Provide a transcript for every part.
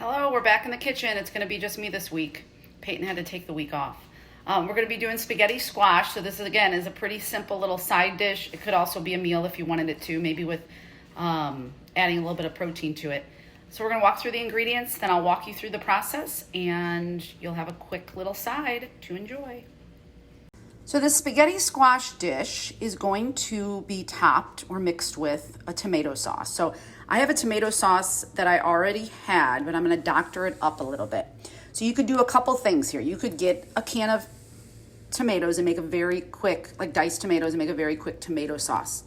Hello, we're back in the kitchen. It's going to be just me this week. Peyton had to take the week off. We're going to be doing spaghetti squash. So this is, again, is a pretty simple little side dish. It could also be a meal if you wanted it to, maybe with adding a little bit of protein to it. So we're going to walk through the ingredients, then I'll walk you through the process, and you'll have a quick little side to enjoy. So this spaghetti squash dish is going to be topped or mixed with a tomato sauce. So I have a tomato sauce that I already had, but I'm going to doctor it up a little bit. So you could do a couple things here. You could get a can of tomatoes and make a very quick, like diced tomatoes, and make a very quick tomato sauce.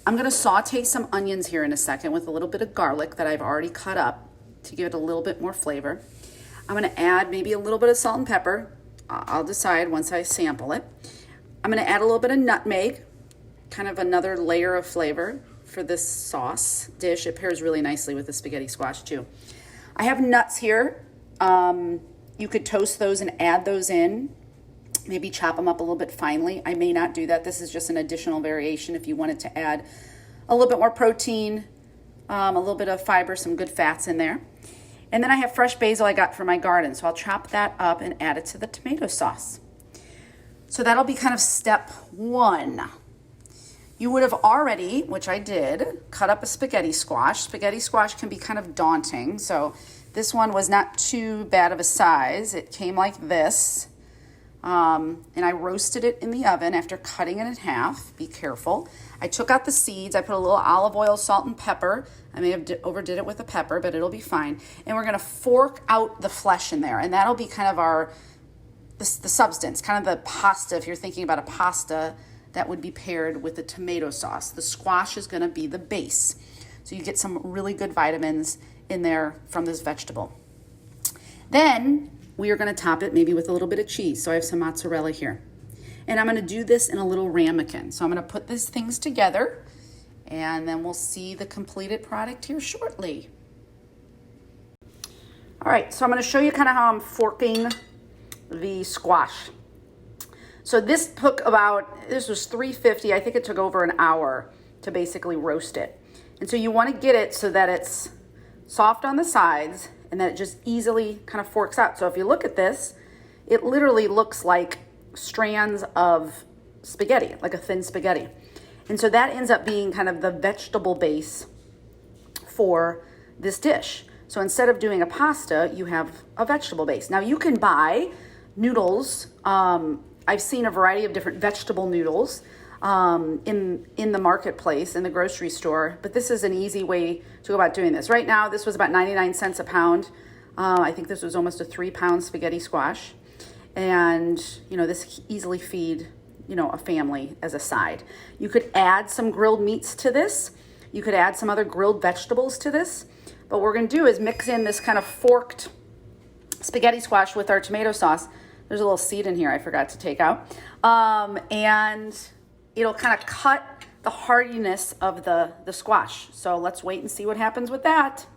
I'm going to saute some onions here in a second with a little bit of garlic that I've already cut up to give it a little bit more flavor. I'm going to add maybe a little bit of salt and pepper. I'll decide once I sample it. I'm going to add a little bit of nutmeg, kind of another layer of flavor for this sauce dish. It pairs really nicely with the spaghetti squash too. I have nuts here. You could toast those and add those in. Maybe chop them up a little bit finely. I may not do that. This is just an additional variation if you wanted to add a little bit more protein, a little bit of fiber, some good fats in there. And then I have fresh basil I got from my garden, so I'll chop that up and add it to the tomato sauce. So that'll be kind of step one. You would have already, which I did, cut up a spaghetti squash. Spaghetti squash can be kind of daunting, so this one was not too bad of a size. It came like this, and I roasted it in the oven after cutting it in half. Be careful. I took out the seeds. I put a little olive oil, salt, and pepper. I may have overdid it with the pepper, but it'll be fine. And we're going to fork out the flesh in there, and that'll be kind of the substance, kind of the pasta. If you're thinking about a pasta, that would be paired with the tomato sauce. The squash is going to be the base. So you get some really good vitamins in there from this vegetable. Then we are going to top it maybe with a little bit of cheese. So I have some mozzarella here. And I'm going to do this in a little ramekin. So I'm going to put these things together, and then we'll see the completed product here shortly. All right, so I'm going to show you kind of how I'm forking the squash. So this was $350. I think it took over an hour to basically roast it. And so you want to get it so that it's soft on the sides and that it just easily kind of forks out. So if you look at this, it literally looks like strands of spaghetti, like a thin spaghetti. And so that ends up being kind of the vegetable base for this dish. So instead of doing a pasta, you have a vegetable base. Now you can buy noodles. I've seen a variety of different vegetable noodles in the marketplace, in the grocery store, but this is an easy way to go about doing this. Right now, this was about 99 cents a pound. I think this was almost a 3-pound spaghetti squash. And, this easily feed, a family as a side. You could add some grilled meats to this. You could add some other grilled vegetables to this. But what we're going to do is mix in this kind of forked spaghetti squash with our tomato sauce. There's a little seed in here I forgot to take out. And it'll kind of cut the hardiness of the squash. So let's wait and see what happens with that.